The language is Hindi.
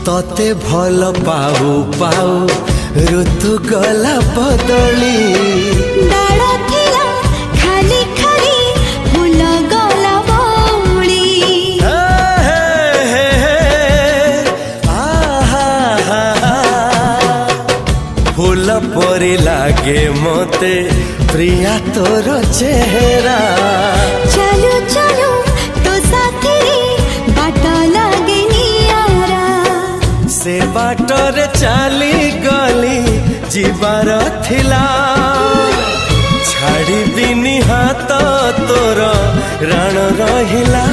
तते भल पाऊ पाऊ ऋतु गला बदली डाल थिला खाली खाली फूल गला बौली फूल परी लागे मते प्रिया तोर चेहरा चलो चलो तो साथी बाट लागे नियारा से बाटरे चली गली जीवार थिला छाड़ी बिनी हाथ तोर राण रहिला।